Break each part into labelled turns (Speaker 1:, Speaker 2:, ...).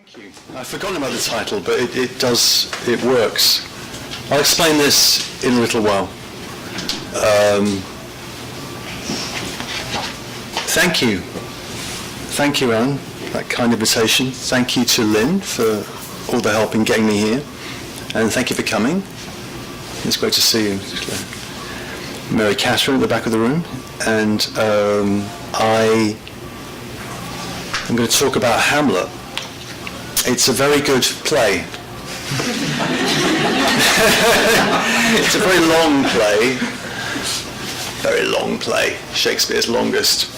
Speaker 1: Thank you. I've forgotten about the title, but it works. I'll explain this in a little while. Thank you. Thank you, Anne, that kind invitation. Thank you to Lynn for all the help in getting me here. And thank you for coming. It's great to see you. Mary Catherine at the back of the room. And I'm going to talk about Hamlet. It's a very good play. It's a very long play. Very long play. Shakespeare's longest.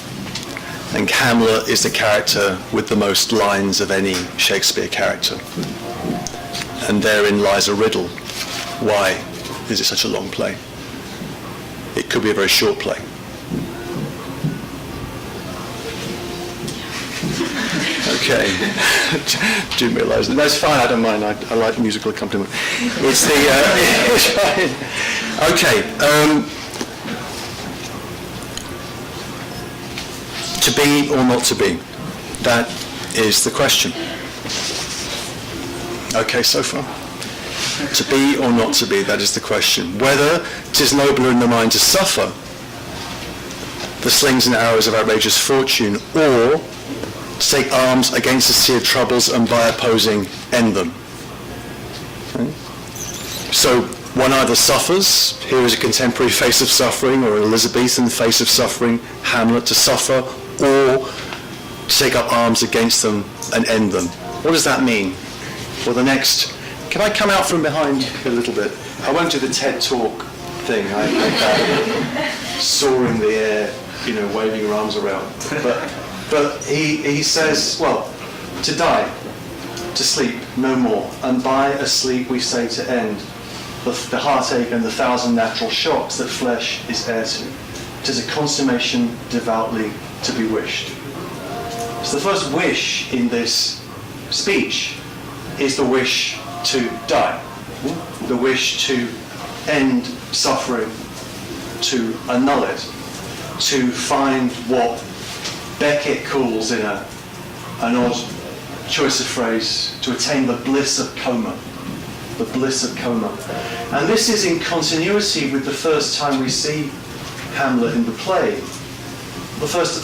Speaker 1: And Hamlet is the character with the most lines of any Shakespeare character. And therein lies a riddle. Why is it such a long play? It could be a very short play. Okay. Didn't realise that. That's fine, I don't mind. I like musical accompaniment. It's the... it's fine. Okay. To be or not to be? That is the question. Okay, so far? To be or not to be, that is the question. Whether 'tis nobler in the mind to suffer the slings and arrows of outrageous fortune, or to take arms against the sea of troubles and by opposing end them. Okay. So one either suffers, here is a contemporary face of suffering, or an Elizabethan face of suffering, Hamlet, to suffer, or to take up arms against them and end them. What does that mean? Well, the next... Can I come out from behind a little bit? I won't do the TED Talk thing. I soaring the air, waving your arms around. But he says, well, to die, to sleep, no more. And by a sleep we say to end the heartache and the thousand natural shocks that flesh is heir to. 'Tis a consummation devoutly to be wished. So the first wish in this speech is the wish to die, the wish to end suffering, to annul it, to find what Beckett calls, in an odd choice of phrase, to attain the bliss of coma, the bliss of coma. And this is in continuity with the first time we see Hamlet in the play, the first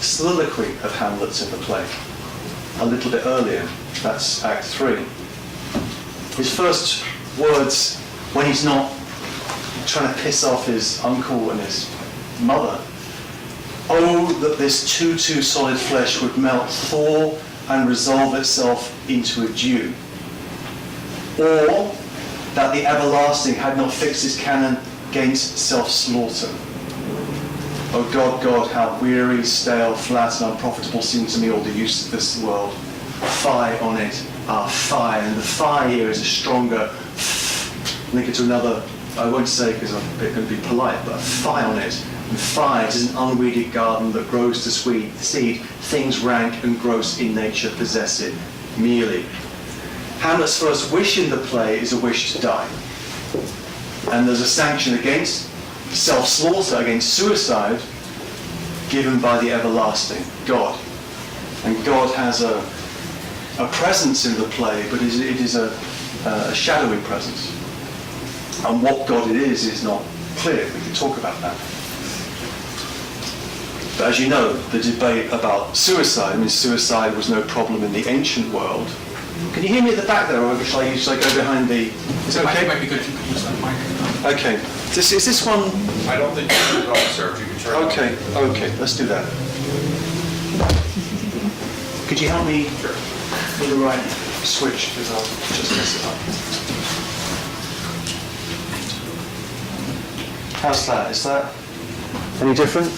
Speaker 1: soliloquy of Hamlet's in the play, a little bit earlier. That's Act 3. His first words, when he's not trying to piss off his uncle and his mother, "Oh, that this too solid flesh would melt, thaw, and resolve itself into a dew. Or that the everlasting had not fixed his cannon against self-slaughter. Oh God, God, how weary, stale, flat, and unprofitable seem to me all the use of this world. Fie on it, fie." And the fie here is a stronger link it to another, I won't say because I'm going to be polite, but fie on it. And fie, it is an unweeded garden that grows to seed. Things rank and gross in nature possess it merely. Hamlet's first wish in the play is a wish to die. And there's a sanction against self-slaughter, against suicide, given by the everlasting, God. And God has a presence in the play, but it is a shadowy presence. And what God it is not clear. We can talk about that. But as you know, the debate about suicide, suicide was no problem in the ancient world. Can you hear me at the back there, or shall I go behind the... Is it okay?
Speaker 2: It might be good if you could use that mic.
Speaker 1: Okay. Is this one...
Speaker 2: I don't think you can turn it on, sir. If you can turn it on.
Speaker 1: Okay, let's do that. Could you help me with the right switch, because I'll just mess it up. How's that? Is that any different?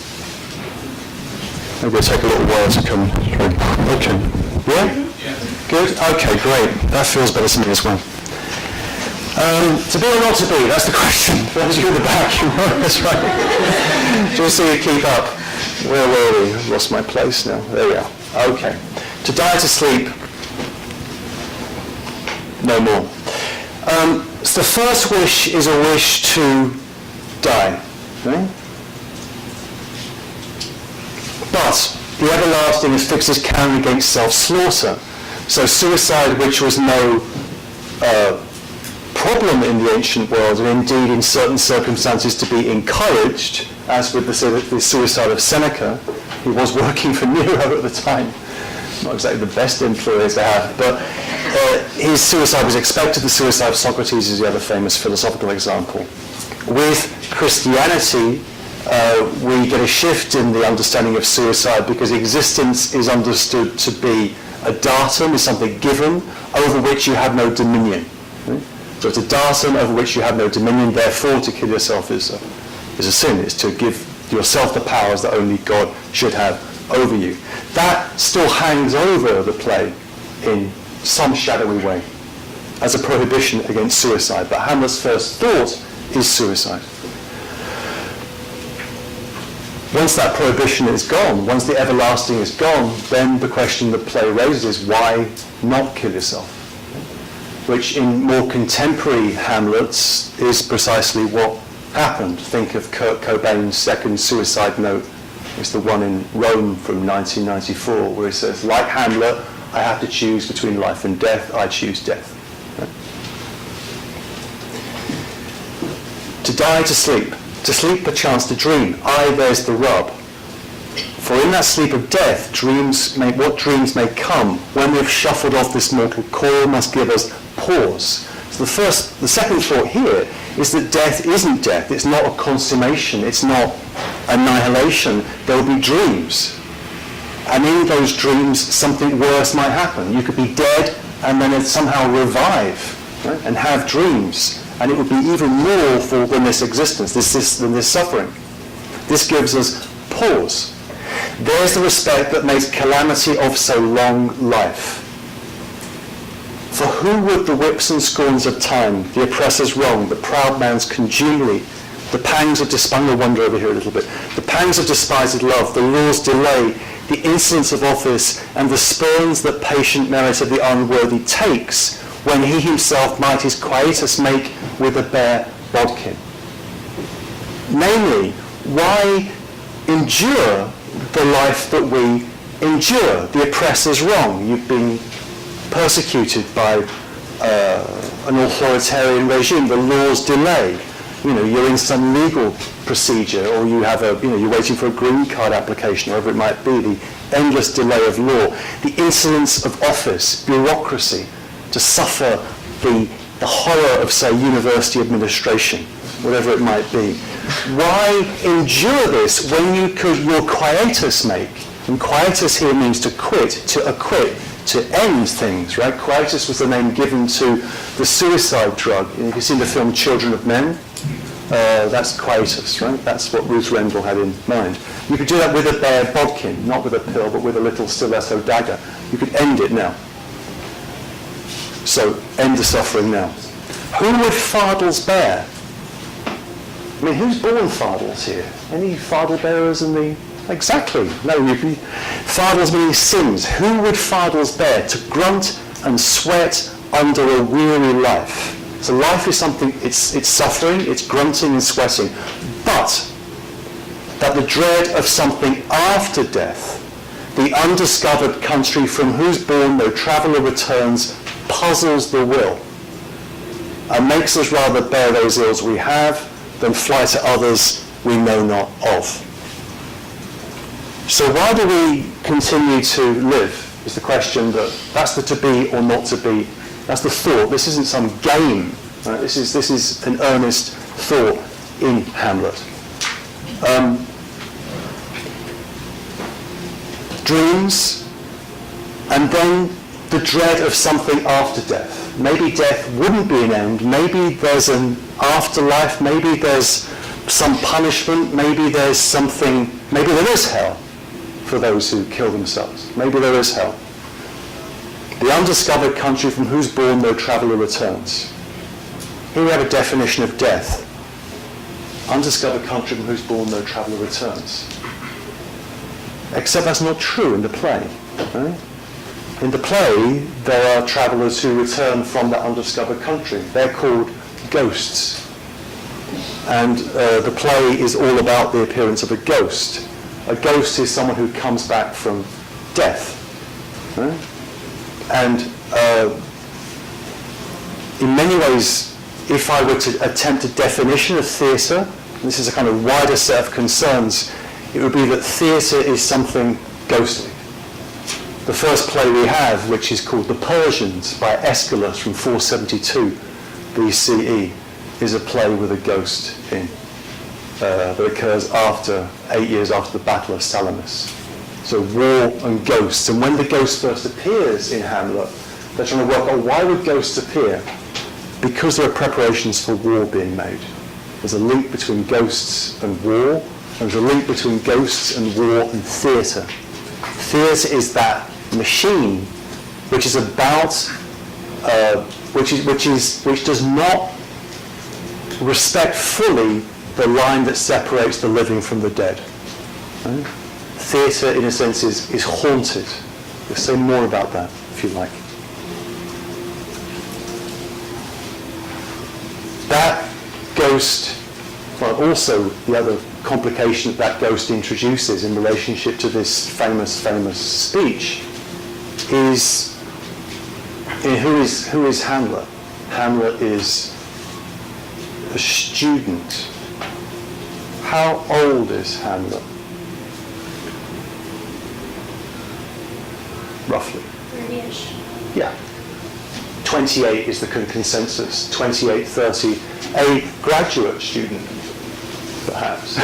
Speaker 1: Maybe it'll take a little while to come through. Okay. Yeah? Good? Okay, great. That feels better to me as well. To be or not to be, that's the question. For those of you at the back, that's right. Just so you keep up. Where were we? I've lost my place now. There we are. Okay. To die, to sleep, no more. So the first wish is a wish to die. Okay? But the everlasting has fixed his cannon against self-slaughter. So suicide, which was no problem in the ancient world, and indeed in certain circumstances to be encouraged, as with the suicide of Seneca. He was working for Nero at the time. Not exactly the best employers to have, but his suicide was expected. The suicide of Socrates is the other famous philosophical example. With Christianity, we get a shift in the understanding of suicide because existence is understood to be a datum, is something given, over which you have no dominion. Right? So it's a datum over which you have no dominion, therefore to kill yourself is a sin. It's to give yourself the powers that only God should have over you. That still hangs over the play in some shadowy way as a prohibition against suicide. But Hamlet's first thought is suicide. Once that prohibition is gone, once the everlasting is gone, then the question the play raises is why not kill yourself? Which in more contemporary Hamlets is precisely what happened. Think of Kurt Cobain's second suicide note. It's the one in Rome from 1994 where he says, like Hamlet, I have to choose between life and death, I choose death. Right? To die, to sleep perchance to dream. There's the rub. For in that sleep of death, what dreams may come, when we've shuffled off this mortal coil, must give us pause. So the second thought here is that death isn't death. It's not a consummation. It's not annihilation. There will be dreams. And in those dreams, something worse might happen. You could be dead and then somehow revive, right? And have dreams. And it would be even more than this existence, than this suffering. This gives us pause. There's the respect that makes calamity of so long life. For who would the whips and scorns of time, the oppressor's wrong, the proud man's contumely, the pangs of I'm going to wander over here a little bit, the pangs of despised love, the law's delay, the insolence of office, and the spurns that patient merit of the unworthy takes, when he himself might his quietus make with a bare bodkin. Namely, why endure the life that we endure? The oppressor's wrong. You've been persecuted by an authoritarian regime. The law's delay. You're in some legal procedure, or you have you're waiting for a green card application, whatever it might be. The endless delay of law, the insolence of office, bureaucracy, to suffer the horror of, say, university administration, whatever it might be. Why endure this when you could your quietus make? And quietus here means to quit, to acquit, to end things, right? Quietus was the name given to the suicide drug. If you've seen the film Children of Men, that's quietus, right? That's what Ruth Rendell had in mind. You could do that with a bare bodkin, not with a pill, but with a little stiletto dagger. You could end it now. So, end the suffering now. Who would fardels bear? I mean, who's born fardels here? Any fardel bearers in the... Exactly. No, fardels meaning sins. Who would fardels bear? To grunt and sweat under a weary life. So life is something, it's suffering, it's grunting and sweating. But that the dread of something after death, the undiscovered country from whose bourne no traveller returns, puzzles the will and makes us rather bear those ills we have than fly to others we know not of. So why do we continue to live is the question. That's the to be or not to be. That's the thought. This isn't some game. Right? This is an earnest thought in Hamlet. Dreams, and then the dread of something after death. Maybe death wouldn't be an end. Maybe there's an afterlife. Maybe there's some punishment. Maybe there's something. Maybe there is hell for those who kill themselves. Maybe there is hell. The undiscovered country from whose bourne no traveller returns. Here we have a definition of death. Undiscovered country from whose bourne no traveller returns. Except that's not true in the play. Right? In the play, there are travellers who return from that undiscovered country. They're called ghosts. And the play is all about the appearance of a ghost. A ghost is someone who comes back from death. Right? And in many ways, if I were to attempt a definition of theatre, this is a kind of wider set of concerns, it would be that theatre is something ghostly. The first play we have, which is called The Persians by Aeschylus from 472 BCE, is a play with a ghost in that occurs 8 years after the Battle of Salamis. So war and ghosts. And when the ghost first appears in Hamlet, they're trying to work out why would ghosts appear? Because there are preparations for war being made. There's a link between ghosts and war. There's a link between ghosts and war and theatre. Theatre is that machine which is about, which does not respect fully the line that separates the living from the dead. Right? Theatre, in a sense, is haunted. We'll say more about that, if you like. That ghost, well, also the other complication that ghost introduces in relationship to this famous speech is who is Hamlet? Hamlet is a student. How old is Hamlet? Roughly.
Speaker 3: 30-ish.
Speaker 1: Yeah. 28 is the consensus. 28, 30. A graduate student, perhaps.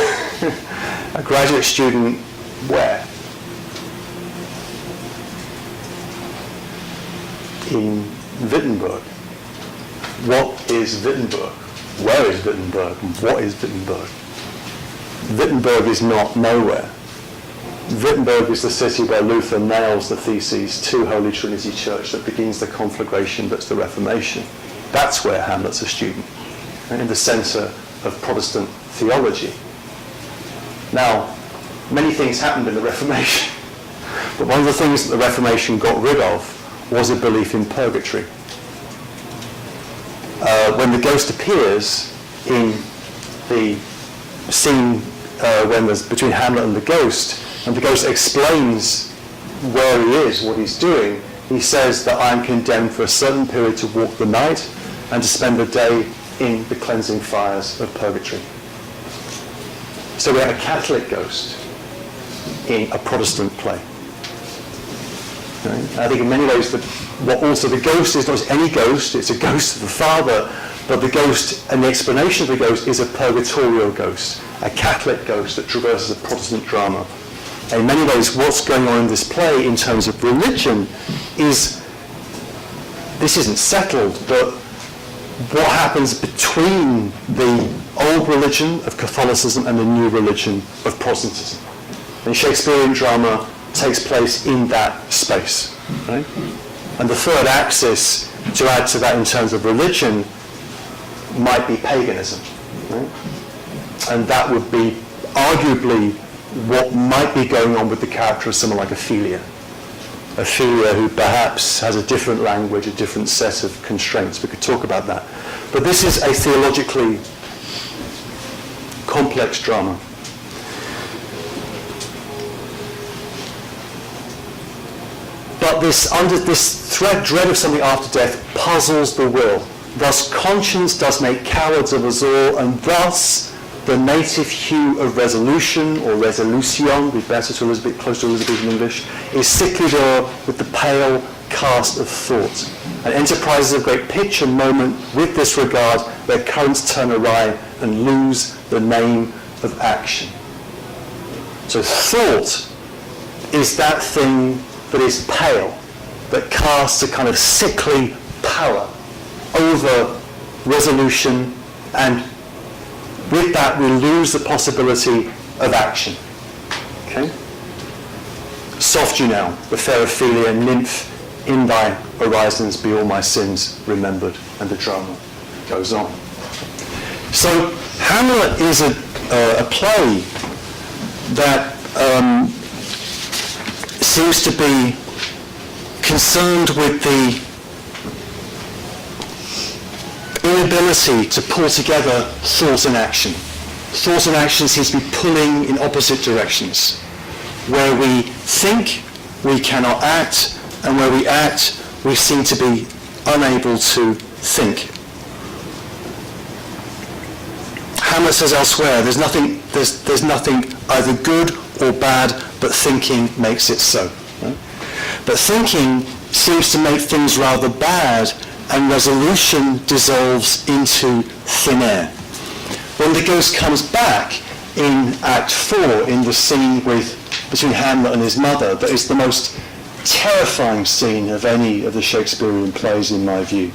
Speaker 1: A graduate student where? In Wittenberg. What is Wittenberg? Where is Wittenberg? And what is Wittenberg? Wittenberg is not nowhere. Wittenberg is the city where Luther nails the theses to Holy Trinity Church that begins the conflagration that's the Reformation. That's where Hamlet's a student, in the centre of Protestant theology. Now, many things happened in the Reformation, but one of the things that the Reformation got rid of was a belief in purgatory. When the ghost appears in the scene when there's between Hamlet and the ghost explains where he is, what he's doing, he says that I'm condemned for a certain period to walk the night and to spend the day in the cleansing fires of purgatory. So we have a Catholic ghost in a Protestant play. Right? I think in many ways the ghost is not just any ghost, it's a ghost of the Father, but the ghost and the explanation of the ghost is a purgatorial ghost, a Catholic ghost that traverses a Protestant drama. And in many ways what's going on in this play in terms of religion is, this isn't settled, but what happens between the old religion of Catholicism and the new religion of Protestantism. And Shakespearean drama takes place in that space. Right? And the third axis, to add to that in terms of religion, might be paganism. Right? And that would be arguably what might be going on with the character of someone like Ophelia. Ophelia, who perhaps has a different language, a different set of constraints. We could talk about that. But this is a theologically complex drama. But this dread of something after death puzzles the will. Thus conscience does make cowards of us all, and thus the native hue of resolution, or resolution, be better to Elizabeth, close to Elizabethan English, is sickly there with the pale cast of thought. And enterprises of great pitch and moment with this regard, their currents turn awry and lose the name of action. So thought is that thing that is pale, that casts a kind of sickly pallor over resolution, and with that we lose the possibility of action. Okay? Soft you now, the fair Ophelia, nymph, in thy horizons be all my sins remembered, and the drama goes on. So Hamlet is a play that seems to be concerned with the inability to pull together thought and action. Thought and action seems to be pulling in opposite directions. Where we think, we cannot act, and where we act, we seem to be unable to think. Hamlet says elsewhere, there's nothing either good or bad, but thinking makes it so. Right? But thinking seems to make things rather bad, and resolution dissolves into thin air. When the ghost comes back in Act 4, in the scene between Hamlet and his mother, that is the most terrifying scene of any of the Shakespearean plays, in my view.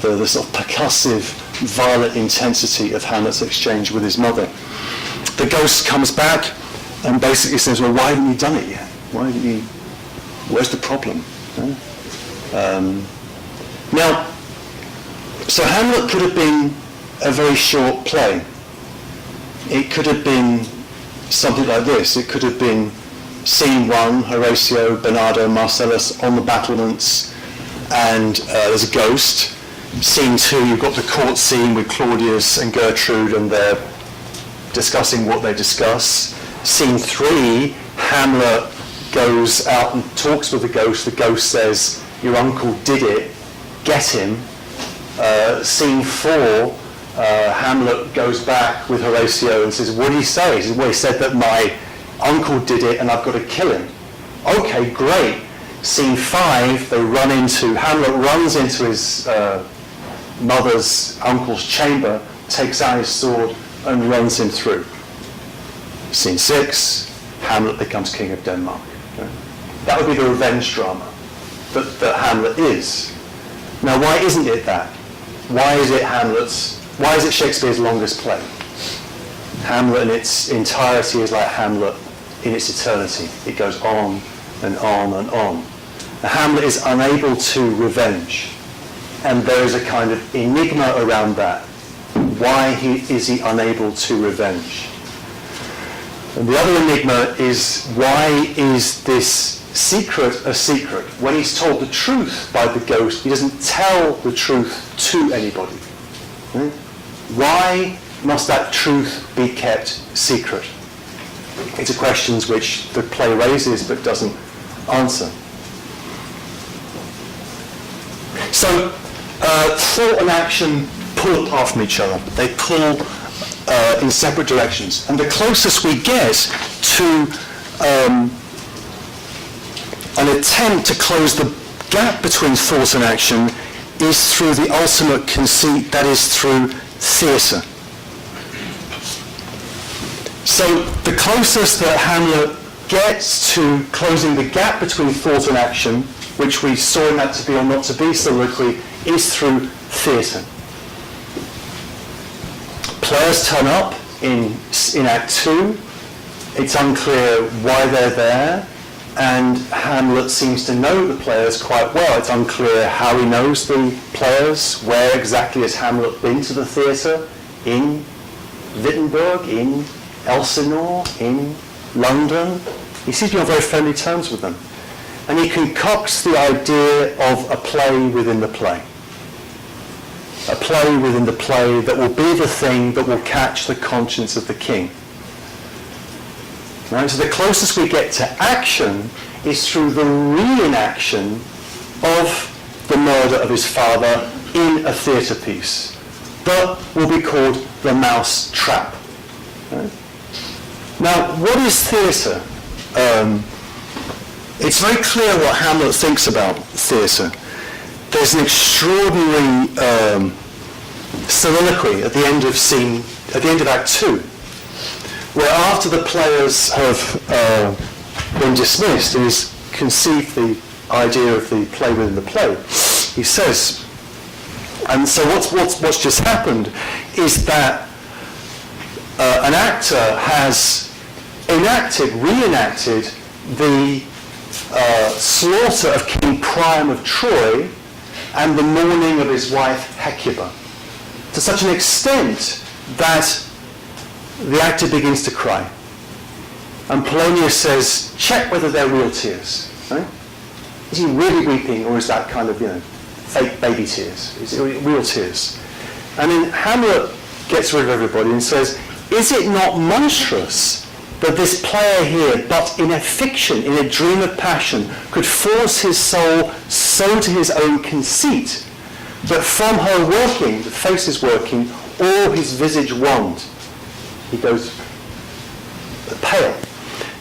Speaker 1: The sort of percussive, violent intensity of Hamlet's exchange with his mother. The ghost comes back and basically says, well, why haven't you done it yet? Where's the problem? Now, so Hamlet could have been a very short play. It could have been something like this. It could have been Scene 1, Horatio, Bernardo, Marcellus on the battlements, and there's a ghost. Scene 2, you've got the court scene with Claudius and Gertrude, and they're discussing what they discuss. Scene 3, Hamlet goes out and talks with the ghost. The ghost says, your uncle did it, get him. Scene 4, Hamlet goes back with Horatio and says, what did he say? He says, well, he said that my uncle did it and I've got to kill him. Okay, great. Scene 5, Hamlet runs into his uncle's chamber, takes out his sword and runs him through. Scene 6, Hamlet becomes king of Denmark. That would be the revenge drama that Hamlet is. Now, why isn't it that? Why is it Shakespeare's longest play? Hamlet in its entirety is like Hamlet in its eternity. It goes on and on and on. Now, Hamlet is unable to revenge, and there is a kind of enigma around that. Why is he unable to revenge? And the other enigma is, why is this secret a secret? When he's told the truth by the ghost, he doesn't tell the truth to anybody. Why must that truth be kept secret? It's a question which the play raises but doesn't answer. So, thought and action pull apart from each other. They pull in separate directions. And the closest we get to an attempt to close the gap between thought and action is through the ultimate conceit, that is through theatre. So the closest that Hamlet gets to closing the gap between thought and action, which we saw in that to be or not to be soliloquy, is through theatre. Players turn up in Act 2. It's unclear why they're there, and Hamlet seems to know the players quite well. It's unclear how he knows the players. Where exactly has Hamlet been to the theatre? In Wittenberg, in Elsinore, in London. He seems to be on very friendly terms with them. And he concocts the idea of a play within the play. A play within the play that will be the thing that will catch the conscience of the king. Right? So the closest we get to action is through the reenaction of the murder of his father in a theatre piece that will be called The Mouse Trap. Right? Now, what is theatre? It's very clear what Hamlet thinks about theatre. There's an extraordinary soliloquy at the end of Act 2, where after the players have been dismissed and he's conceived the idea of the play within the play, he says, and so what's just happened is that an actor has reenacted the slaughter of King Priam of Troy and the mourning of his wife Hecuba, to such an extent that the actor begins to cry. And Polonius says, check whether they're real tears. Right? Is he really weeping, or is that kind of, fake baby tears? Is it real tears? And then Hamlet gets rid of everybody and says, is it not monstrous that this player here, but in a fiction, in a dream of passion, could force his soul so to his own conceit, that from her working, the face is working, all his visage wanned. He goes pale.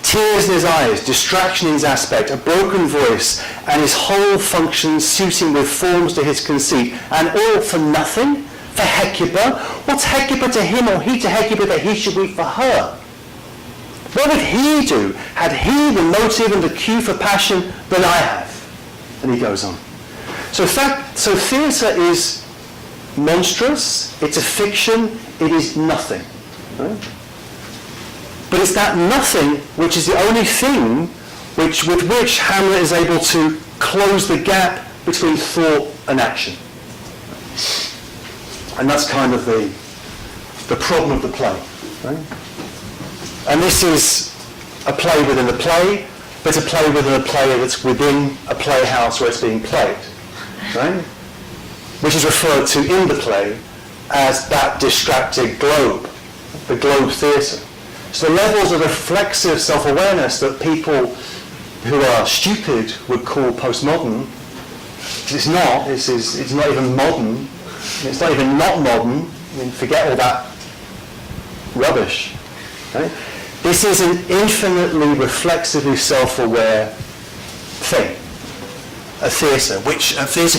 Speaker 1: Tears in his eyes, distraction in his aspect, a broken voice, and his whole function suiting with forms to his conceit, and all for nothing? For Hecuba? What's Hecuba to him, or he to Hecuba, that he should weep for her? What would he do, had he the motive and the cue for passion that I have? And he goes on. So theatre is monstrous, it's a fiction, it is nothing. Right? But it's that nothing which is the only thing with which Hamlet is able to close the gap between thought and action. And that's kind of the problem of the play. Right? And this is a play within a play, but a play within a play that's within a playhouse where it's being played. Right? Which is referred to in the play as that distracted globe, the globe theatre. So the levels of reflexive self-awareness that people who are stupid would call postmodern, it's not. It's not even modern. It's not even not modern. I mean, forget all that rubbish. Right? This is an infinitely reflexively self-aware thing. A theatre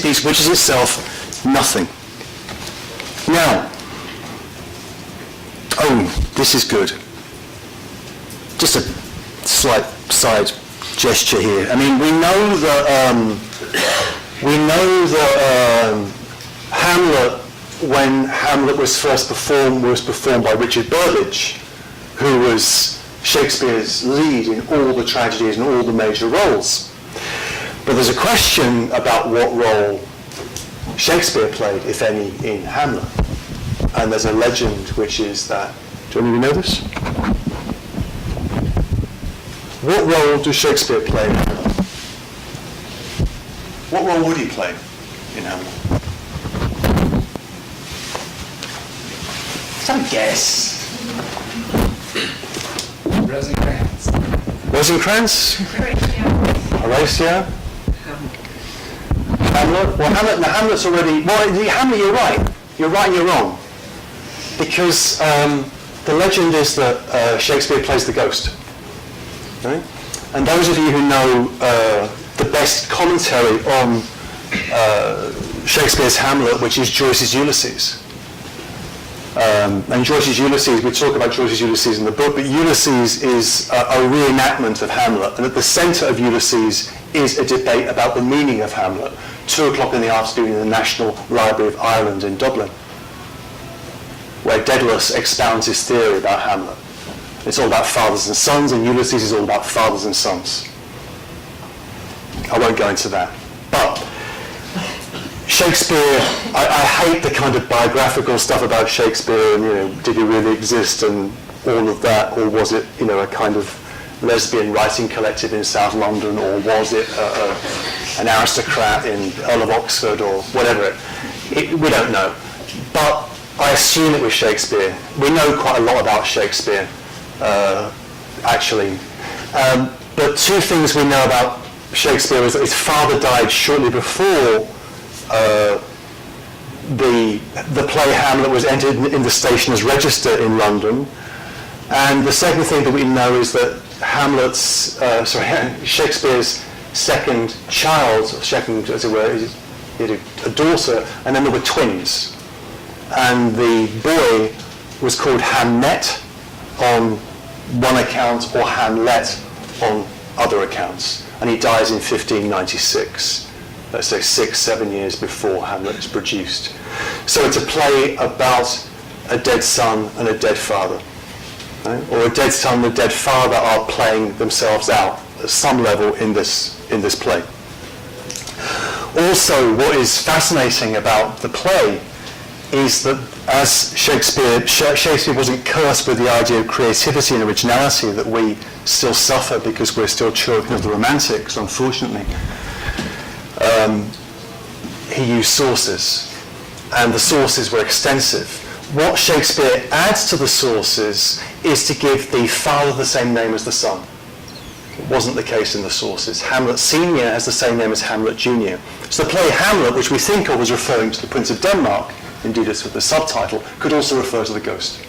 Speaker 1: piece which is itself nothing. Now, this is good. Just a slight side gesture here. I mean, we know that Hamlet, when Hamlet was first performed, was performed by Richard Burbage, who was Shakespeare's lead in all the tragedies and all the major roles. But there's a question about what role Shakespeare played, if any, in Hamlet. And there's a legend which is that, do any of you know this? What role does Shakespeare play in Hamlet? What role would he play in Hamlet? Some guess.
Speaker 2: Rosencrantz.
Speaker 1: Rosencrantz? Horatio? Hamlet? Well, Hamlet's already... Well, Hamlet, you're right. You're right and you're wrong. Because the legend is that Shakespeare plays the ghost. Right? And those of you who know the best commentary on Shakespeare's Hamlet, which is Joyce's Ulysses. And Joyce's Ulysses, we talk about Joyce's Ulysses in the book, but Ulysses is a reenactment of Hamlet. And at the centre of Ulysses is a debate about the meaning of Hamlet, 2:00 in the afternoon in the National Library of Ireland in Dublin, where Daedalus expounds his theory about Hamlet. It's all about fathers and sons, and Ulysses is all about fathers and sons. I won't go into that. But Shakespeare, I hate the kind of biographical stuff about Shakespeare and, did he really exist and all of that, or was it, a kind of lesbian writing collective in South London, or was it an aristocrat in Earl of Oxford, or whatever. We don't know. But I assume it was Shakespeare. We know quite a lot about Shakespeare. Actually. But two things we know about Shakespeare is that his father died shortly before the play Hamlet was entered in the Stationers' Register in London. And the second thing that we know is that Shakespeare's second child, second, as it were, he had a daughter, and then there were twins. And the boy was called Hamnet on one account, or Hamlet on other accounts. And he dies in 1596, let's say 6-7 years before Hamlet is produced. So it's a play about a dead son and a dead father. Right? Or a dead son and a dead father are playing themselves out at some level in this play. Also, what is fascinating about the play is that as Shakespeare wasn't cursed with the idea of creativity and originality that we still suffer because we're still children of the Romantics, unfortunately. He used sources, and the sources were extensive. What Shakespeare adds to the sources is to give the father the same name as the son. It wasn't the case in the sources. Hamlet Senior has the same name as Hamlet Junior. So the play Hamlet, which we think of as referring to the Prince of Denmark, indeed it's with the subtitle, could also refer to the ghost.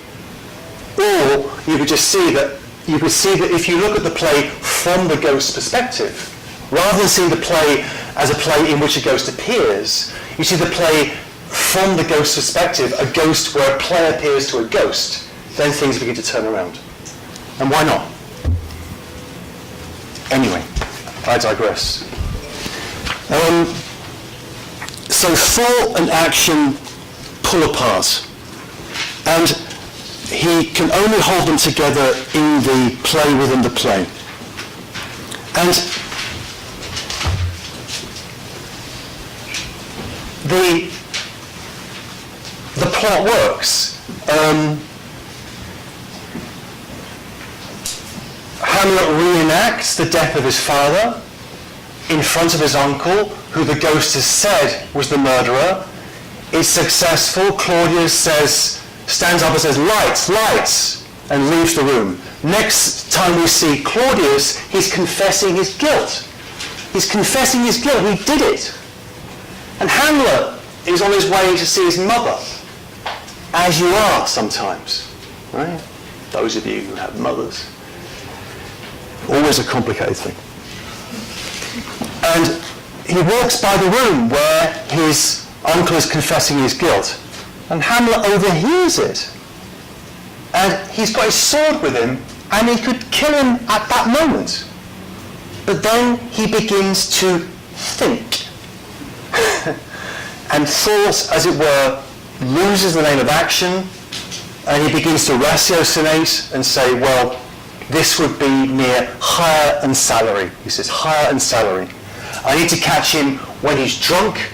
Speaker 1: Or you could just see that if you look at the play from the ghost's perspective, rather than seeing the play as a play in which a ghost appears, you see the play from the ghost's perspective, a ghost where a play appears to a ghost, then things begin to turn around. And why not? Anyway, I digress. So thought and action pull apart. And he can only hold them together in the play within the play. And the plot works. Hamlet reenacts the death of his father in front of his uncle, who the ghost has said was the murderer. It's successful. Claudius stands up and says, "Lights, lights," and leaves the room. Next time we see Claudius, he's confessing his guilt. He's confessing his guilt. He did it. And Hamlet is on his way to see his mother, as you are sometimes, right? Those of you who have mothers. Always a complicated thing. And he walks by the room where his uncle is confessing his guilt. And Hamlet overhears it. And he's got his sword with him, and he could kill him at that moment. But then he begins to think. And thought, as it were, loses the name of action, and he begins to ratiocinate and say, well, this would be mere hire and salary. He says, hire and salary. I need to catch him when he's drunk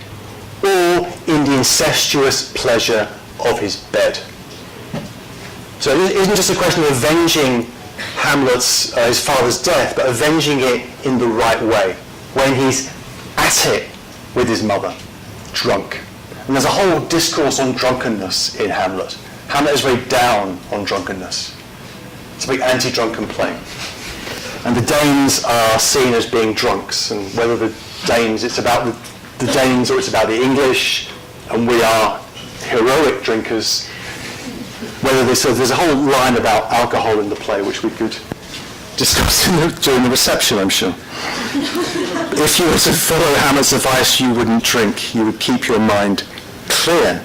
Speaker 1: or in the incestuous pleasure of his bed. So it isn't just a question of avenging Hamlet's, his father's death, but avenging it in the right way, when he's at it with his mother, drunk. And there's a whole discourse on drunkenness in Hamlet. Hamlet is very down on drunkenness. It's a big anti-drunken play. And the Danes are seen as being drunks, and whether the Danes, it's about the Danes or it's about the English, and we are heroic drinkers. So there's a whole line about alcohol in the play, which we could discuss during the reception, I'm sure. If you were to follow Hamlet's advice, you wouldn't drink. You would keep your mind clear.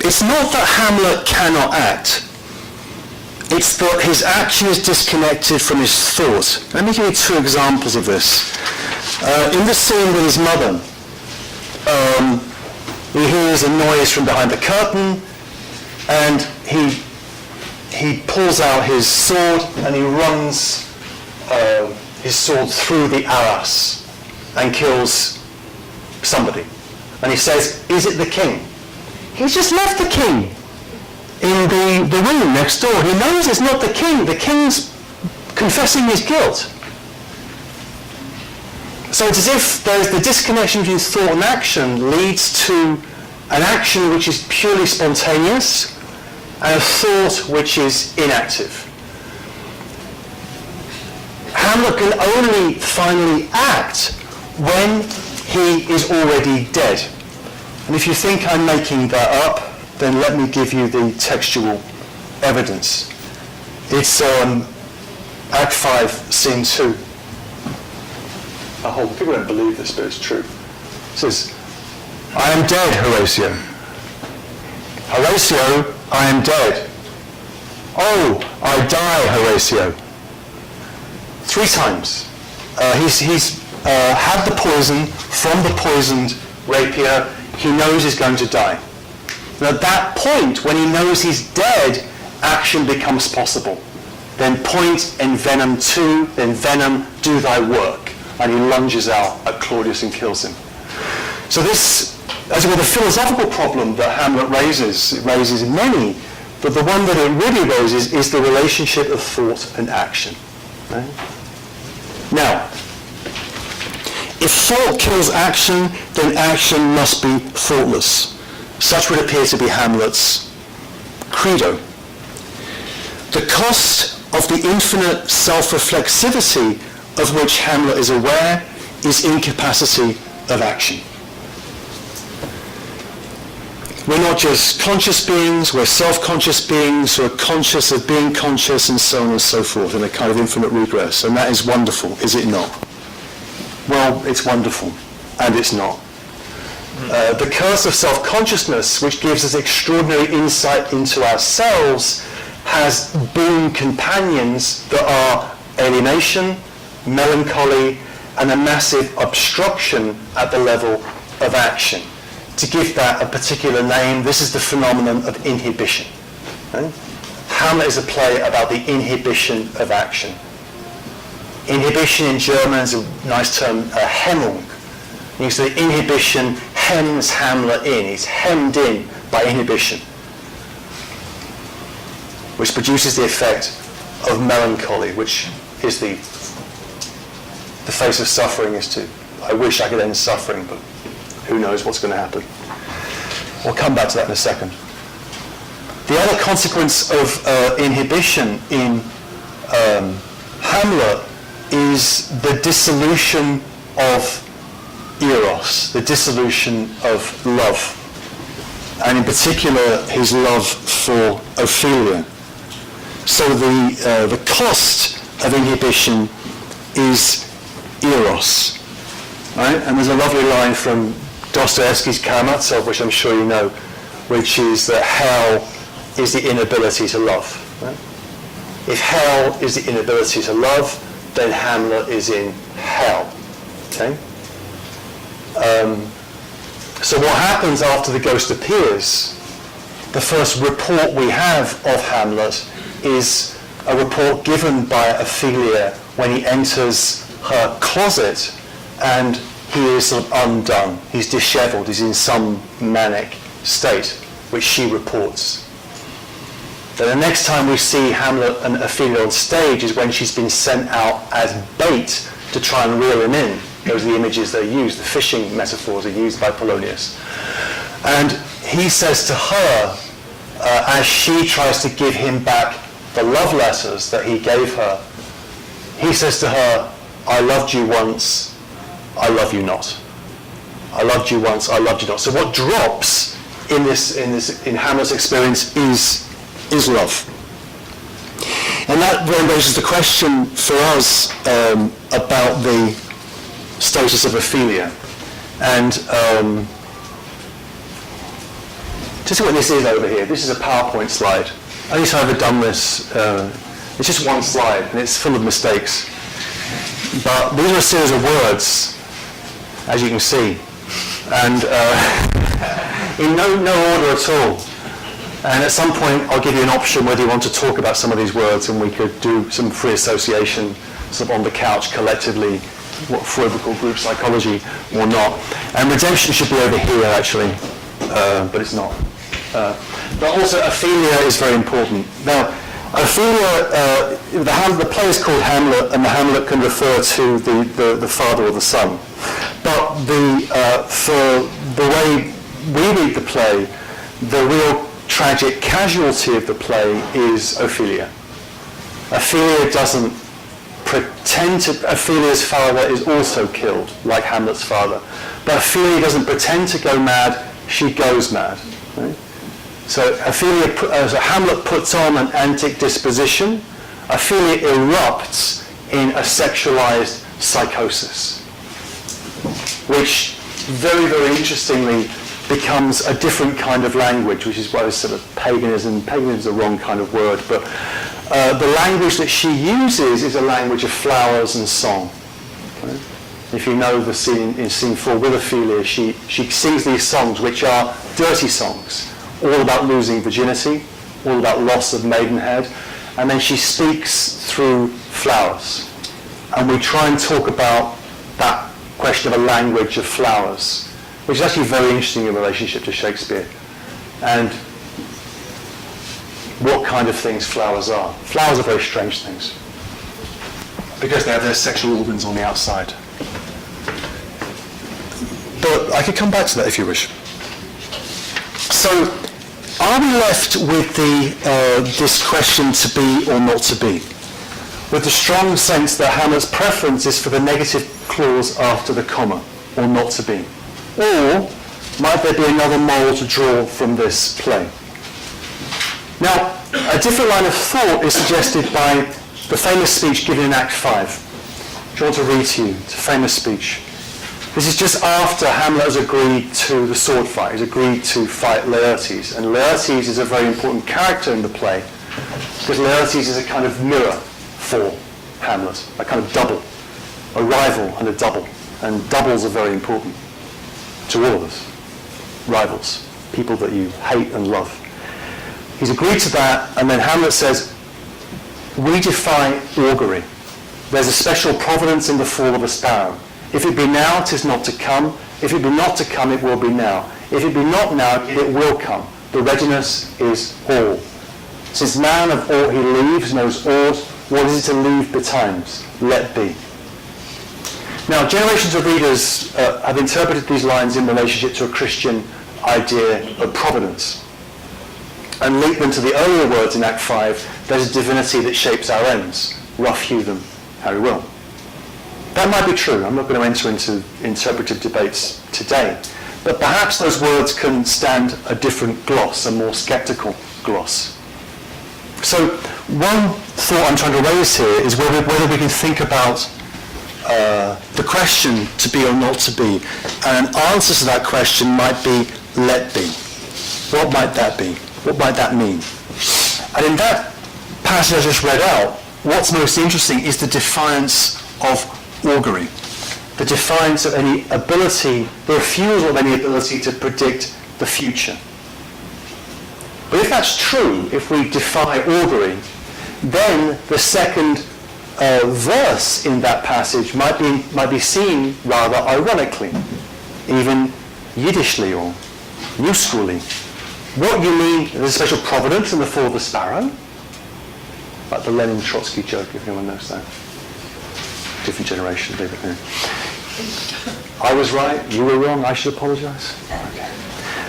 Speaker 1: It's not that Hamlet cannot act. It's that his action is disconnected from his thought. Let me give you two examples of this. In the scene with his mother, he hears a noise from behind the curtain, and he pulls out his sword and he runs his sword through the arras and kills somebody. And he says, "Is it the king?" He's just left the king in the room next door. He knows it's not the king. The king's confessing his guilt. So it's as if there's the disconnection between thought and action leads to an action which is purely spontaneous and a thought which is inactive. Hamlet can only finally act when he is already dead. And if you think I'm making that up, then let me give you the textual evidence. It's Act 5, Scene 2. People don't believe this, but it's true. It says, "I am dead, Horatio. Horatio, I am dead. Oh, I die, Horatio." 3 times. He's had the poison from the poisoned rapier. He knows he's going to die. And at that point, when he knows he's dead, action becomes possible. Then point, envenom two, then venom, do thy work. And he lunges out at Claudius and kills him. So this, as it were, the philosophical problem that Hamlet raises, it raises many, but the one that it really raises is the relationship of thought and action. Right? Now, if thought kills action, then action must be thoughtless. Such would appear to be Hamlet's credo. The cost of the infinite self-reflexivity of which Hamlet is aware is incapacity of action. We're not just conscious beings, we're self-conscious beings who are conscious of being conscious, and so on and so forth, in a kind of infinite regress. And that is wonderful, is it not? Well, it's wonderful, and it's not. The curse of self-consciousness, which gives us extraordinary insight into ourselves, has boon companions that are alienation, melancholy, and a massive obstruction at the level of action. To give that a particular name, this is the phenomenon of inhibition. Okay? Hamlet is a play about the inhibition of action. Inhibition in German is a nice term, Hemmung. You see, inhibition hems Hamlet in. He's hemmed in by inhibition, which produces the effect of melancholy, which is the face of suffering. Is to, I wish I could end suffering, but who knows what's going to happen. We'll come back to that in a second. The other consequence of inhibition in Hamlet is the dissolution of eros, the dissolution of love, and in particular his love for Ophelia. So the cost of inhibition is eros, right? And there's a lovely line from Dostoevsky's Karamazov, which I'm sure you know, which is that hell is the inability to love. Right? If hell is the inability to love, then Hamlet is in hell. Okay? So what happens after the ghost appears? The first report we have of Hamlet is a report given by Ophelia when he enters her closet, and he is sort of undone. He's disheveled. He's in some manic state, which she reports. Then the next time we see Hamlet and Ophelia on stage is when she's been sent out as bait to try and reel him in. Those are the images they use, the fishing metaphors are used by Polonius. And he says to her, as she tries to give him back the love letters that he gave her, he says to her, I loved you once, I love you not. I loved you once, I loved you not. So what drops in Hamlet's experience is love. And that then raises the question for us about the status of Ophelia. And just what this is over here, this is a PowerPoint slide. Only time I've ever done this, it's just one slide and it's full of mistakes. But these are a series of words, as you can see, and in no order at all. And at some point I'll give you an option whether you want to talk about some of these words, and we could do some free association sort of on the couch collectively, what Freud would call group psychology or not. And redemption should be over here actually, but it's not. But also Ophelia is very important. Now, Ophelia, the play is called Hamlet, and the Hamlet can refer to the father or the son. But for the way we read the play, the real tragic casualty of the play is Ophelia. Ophelia doesn't pretend to. Ophelia's father is also killed, like Hamlet's father. But Ophelia doesn't pretend to go mad, she goes mad. Right? So Hamlet puts on an antic disposition. Ophelia erupts in a sexualized psychosis, which very, very interestingly becomes a different kind of language, which is why it's sort of paganism. Paganism is the wrong kind of word, but the language that she uses is a language of flowers and song. Okay? If you know the scene in scene 4 with Ophelia, she sings these songs, which are dirty songs, all about losing virginity, all about loss of maidenhead, and then she speaks through flowers. And we try and talk about that question of a language of flowers, which is actually very interesting in relationship to Shakespeare, and what kind of things flowers are. Flowers are very strange things, because they have their sexual organs on the outside. But I could come back to that if you wish. So, are we left with this question to be or not to be? with the strong sense that Hamlet's preference is for the negative clause after the comma, or not to be? Or might there be another moral to draw from this play? Now, a different line of thought is suggested by the famous speech given in Act 5. Do you want to read to you? It's a famous speech. This is just after Hamlet has agreed to the sword fight. He's agreed to fight Laertes. And Laertes is a very important character in the play because Laertes is a kind of mirror for Hamlet, a kind of double, a rival and a double. And doubles are very important to all of us. Rivals, people that you hate and love. He's agreed to that, and then Hamlet says, we defy augury. There's a special providence in the fall of a sparrow. If it be now, 'tis not to come. If it be not to come, it will be now. If it be not now, it will come. The readiness is all. Since man of aught he leaves knows aught, what is it to leave betimes? Let be. Now, generations of readers have interpreted these lines in relationship to a Christian idea of providence and linked them to the earlier words in Act 5, there's a divinity that shapes our ends. Rough hew them how we will. That might be true. I'm not going to enter into interpretive debates today. But perhaps those words can stand a different gloss, a more sceptical gloss. So one thought I'm trying to raise here is whether we can think about the question to be or not to be. And an answer to that question might be, let be. What might that be? What might that mean? And in that passage I just read out, what's most interesting is the defiance of augury. The defiance of any ability, the refusal of any ability to predict the future. But if that's true, if we defy augury, then the second verse in that passage might be seen rather ironically, even Yiddishly or New Schooly. What you mean, there's a special providence in the fall of the sparrow? Like the Lenin-Trotsky joke, if anyone knows that. Different generation, David. I was right, you were wrong, I should apologise. Okay.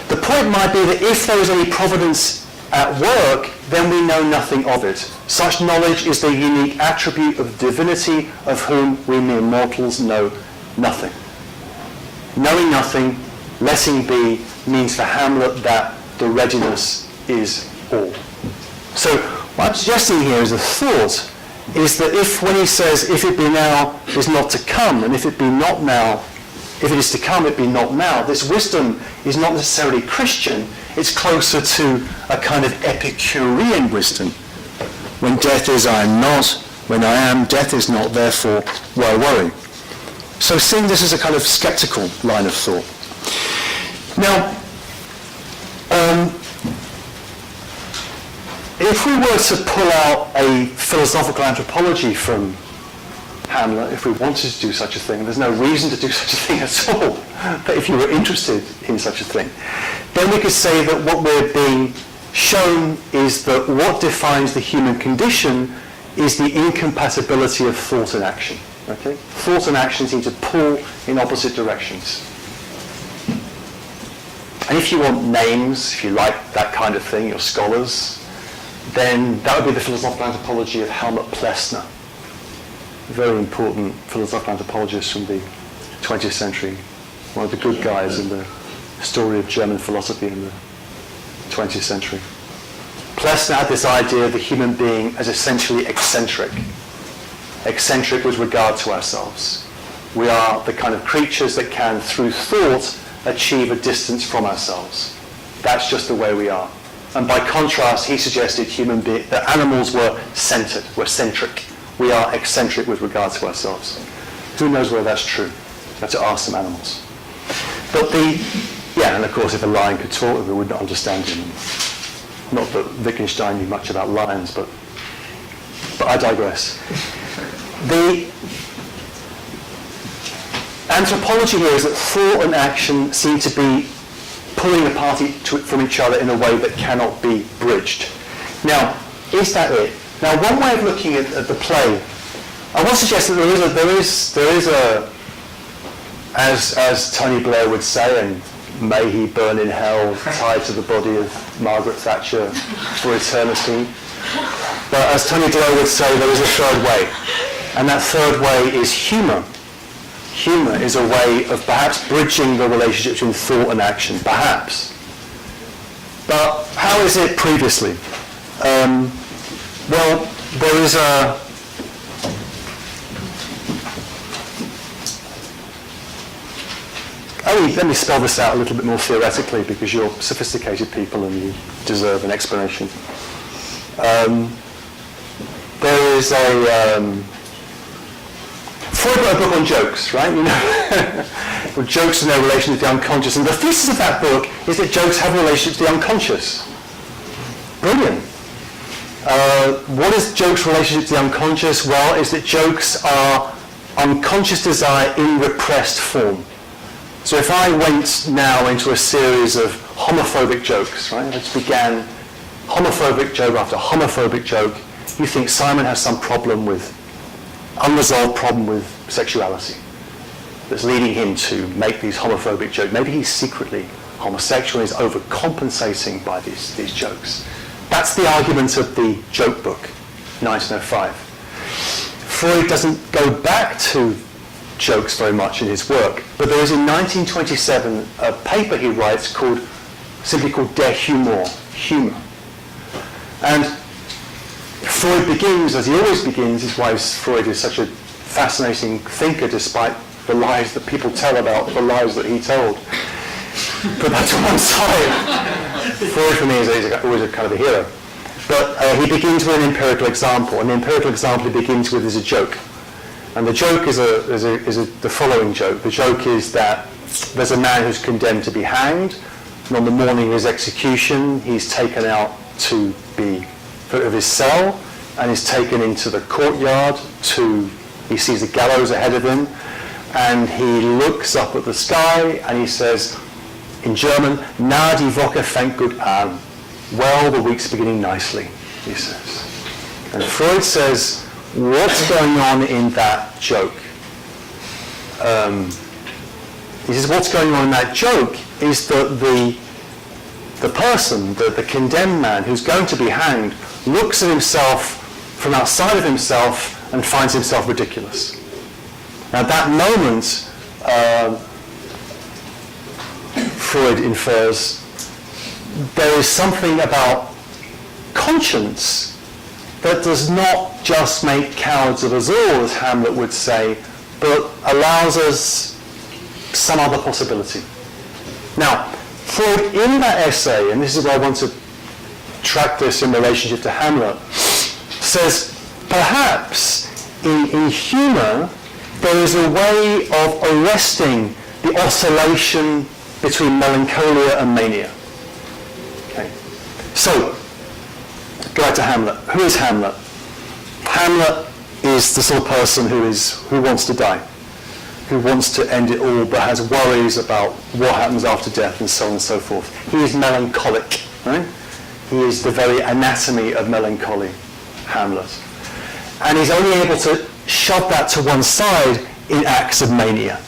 Speaker 1: The point might be that if there is any providence at work, then we know nothing of it. Such knowledge is the unique attribute of divinity of whom we mere mortals know nothing. Knowing nothing, letting be, means for Hamlet that the readiness is all. So what I'm suggesting here is a thought is that if when he says, if it be now is not to come, and if it be not now, if it is to come, it be not now, this wisdom is not necessarily Christian, it's closer to a kind of Epicurean wisdom. When death is, I am not. When I am, death is not, therefore, why worry? So seeing this as a kind of skeptical line of thought. Now, if we were to pull out a philosophical anthropology from Hamlet, if we wanted to do such a thing, there's no reason to do such a thing at all, but if you were interested in such a thing, then we could say that what we're being shown is that what defines the human condition is the incompatibility of thought and action. Okay? Thought and action seem to pull in opposite directions. And if you want names, if you like that kind of thing, you're scholars, then that would be the philosophical anthropology of Helmut Plessner, a very important philosophical anthropologist from the 20th century, one of the good guys in the story of German philosophy in the 20th century. Plessner had this idea of the human being as essentially eccentric with regard to ourselves. We are the kind of creatures that can, through thought, achieve a distance from ourselves. That's just the way we are. And by contrast, he suggested that animals were centered, were centric. We are eccentric with regard to ourselves. Who knows whether that's true? You have to ask some animals. But and of course, if a lion could talk, we would not understand him. Not that Wittgenstein knew much about lions, but I digress. The anthropology here is that thought and action seem to be pulling apart from each other in a way that cannot be bridged. Now, is that it? Now, one way of looking at the play, I want to suggest that there is a, as Tony Blair would say, and may he burn in hell, tied to the body of Margaret Thatcher for eternity. But as Tony Doyle would say, there is a third way. And that third way is humour. Humour is a way of perhaps bridging the relationship between thought and action, perhaps. But how is it previously? Well, there is a... let me spell this out a little bit more theoretically because you're sophisticated people and you deserve an explanation. There is a... Freud wrote a book on jokes, right? You know, well, jokes and their relation to the unconscious. And the thesis of that book is that jokes have a relationship to the unconscious. Brilliant. What is jokes' relationship to the unconscious? Well, is that jokes are unconscious desire in repressed form. So if I went now into a series of homophobic jokes, right? I just began homophobic joke after homophobic joke. You think Simon has some unresolved problem with sexuality that's leading him to make these homophobic jokes. Maybe he's secretly homosexual and is overcompensating by these jokes. That's the argument of the joke book, 1905. Freud doesn't go back to jokes very much in his work, but there is in 1927 a paper he writes simply called Der Humor, humour. And Freud begins, as he always begins, is why Freud is such a fascinating thinker despite the lies that people tell about the lies that he told. Put that to one side. Freud for me is always a kind of a hero. But he begins with an empirical example, and the empirical example he begins with is a joke. And the joke is the following joke. The joke is that there's a man who's condemned to be hanged, and on the morning of his execution, he's taken out of his cell, and is taken into the courtyard he sees the gallows ahead of him, and he looks up at the sky, and he says, in German, "Na die Woche fängt gut an." Well, the week's beginning nicely, he says. And Freud says, what's going on in that joke? He says, what's going on in that joke is that the person, the condemned man who's going to be hanged, looks at himself from outside of himself and finds himself ridiculous. Now, at that moment, Freud infers, there is something about conscience that does not just make cowards of us all, as Hamlet would say, but allows us some other possibility. Now, Freud, in that essay, and this is where I want to track this in relationship to Hamlet, says perhaps in humour there is a way of arresting the oscillation between melancholia and mania. Okay. So, go back to Hamlet. Who is Hamlet? Hamlet is the sort of person who wants to die, who wants to end it all, but has worries about what happens after death and so on and so forth. He is melancholic, right? He is the very anatomy of melancholy, Hamlet. And he's only able to shove that to one side in acts of mania.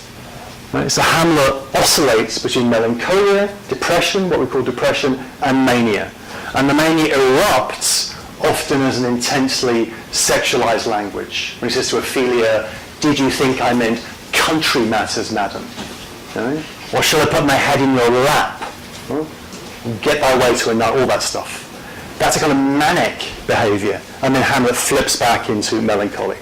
Speaker 1: Right? So Hamlet oscillates between melancholia, depression, what we call depression, and mania. And the mania erupts often as an intensely sexualized language. When he says to Ophelia, "Did you think I meant country matters, madam? Right? Or shall I put my head in your lap? Get thy way to a nut," all that stuff. That's a kind of manic behavior. And then Hamlet flips back into melancholy.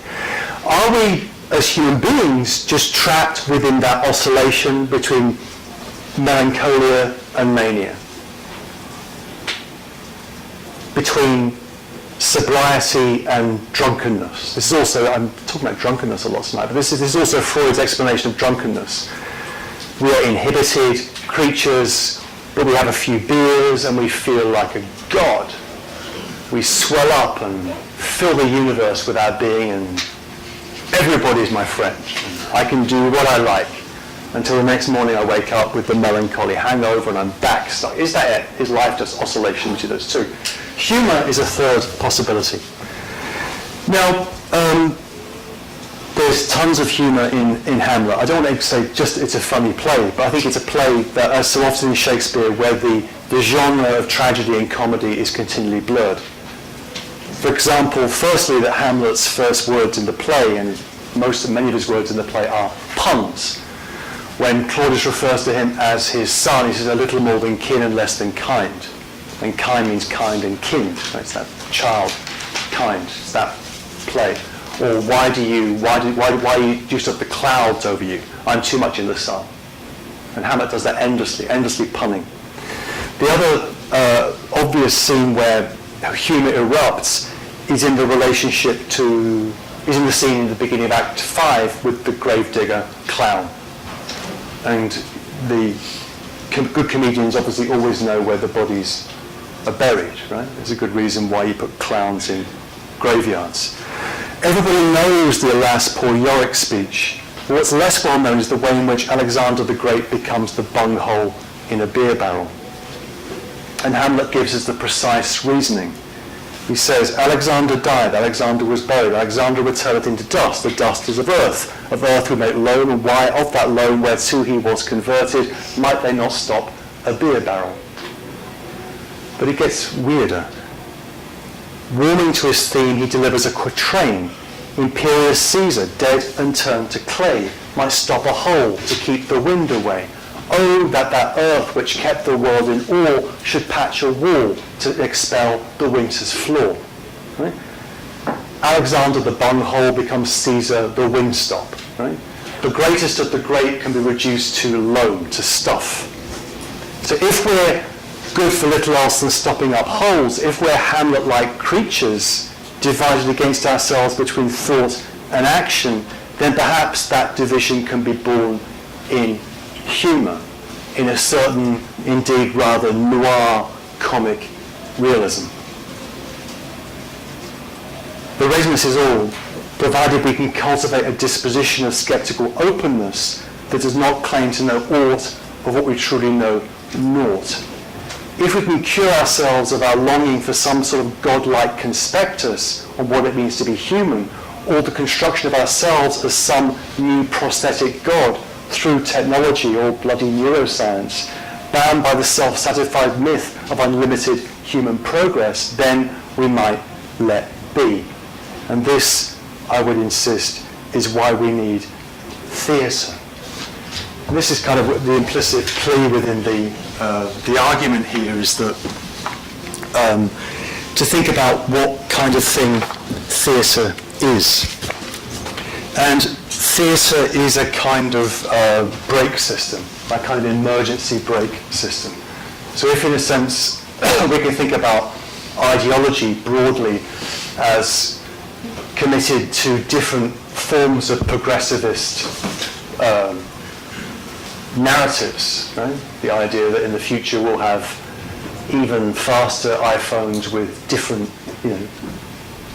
Speaker 1: Are we, as human beings, just trapped within that oscillation between melancholia and mania? Between sobriety and drunkenness. This is also, I'm talking about drunkenness a lot tonight, but this is also Freud's explanation of drunkenness. We are inhibited creatures, but we have a few beers and we feel like a god. We swell up and fill the universe with our being, and everybody is my friend. I can do what I like until the next morning I wake up with the melancholy hangover and I'm back stuck. Is that it? Is life just oscillation between those two? Humour is a third possibility. Now, there's tons of humour in Hamlet. I don't want to say just it's a funny play, but I think it's a play that, as so often in Shakespeare, where the genre of tragedy and comedy is continually blurred. For example, firstly, that Hamlet's first words in the play, and many of his words in the play, are puns. When Claudius refers to him as his son, he says, a little more than kin and less than kind. And kind means kind and kin. It's that child, kind. It's that play. Or why do you stuff the clouds over you? I'm too much in the sun. And Hamlet does that endlessly punning. The other obvious scene where humour erupts is in the scene in the beginning of Act 5 with the gravedigger clown. And the good comedians obviously always know where the bodies are buried, right? There's a good reason why you put clowns in graveyards. Everybody knows the alas poor Yorick speech. But what's less well known is the way in which Alexander the Great becomes the bunghole in a beer barrel. And Hamlet gives us the precise reasoning. He says, Alexander died, Alexander was buried, Alexander returneth into dust, the dust is of earth we make loam, and why of that loam whereto he was converted, might they not stop a beer barrel? But it gets weirder. Warming to his theme, he delivers a quatrain. Imperious Caesar, dead and turned to clay, might stop a hole to keep the wind away. Oh, that earth which kept the world in awe should patch a wall to expel the winter's flaw. Right? Alexander the bunghole becomes Caesar the windstop. Right? The greatest of the great can be reduced to loam, to stuff. So if we're good for little else than stopping up holes, if we're Hamlet-like creatures divided against ourselves between thought and action, then perhaps that division can be born in humour, in a certain, indeed rather noir comic realism. The reason this is all, provided we can cultivate a disposition of sceptical openness that does not claim to know aught of what we truly know naught. If we can cure ourselves of our longing for some sort of godlike conspectus on what it means to be human, or the construction of ourselves as some new prosthetic god through technology or bloody neuroscience, bound by the self-satisfied myth of unlimited human progress, then we might let be. And this, I would insist, is why we need theatre. And this is kind of the implicit plea within the argument here, is that to think about what kind of thing theatre is. And theatre is a kind of brake system, a kind of emergency brake system. So if in a sense we can think about ideology broadly as committed to different forms of progressivist narratives, right? The idea that in the future we'll have even faster iPhones with different,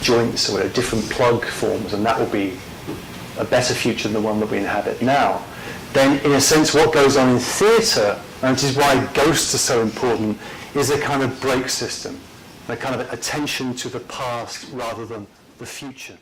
Speaker 1: joints or different plug forms, and that will be a better future than the one that we inhabit now. Then, in a sense, what goes on in theatre, and which is why ghosts are so important, is a kind of brake system, a kind of attention to the past rather than the future.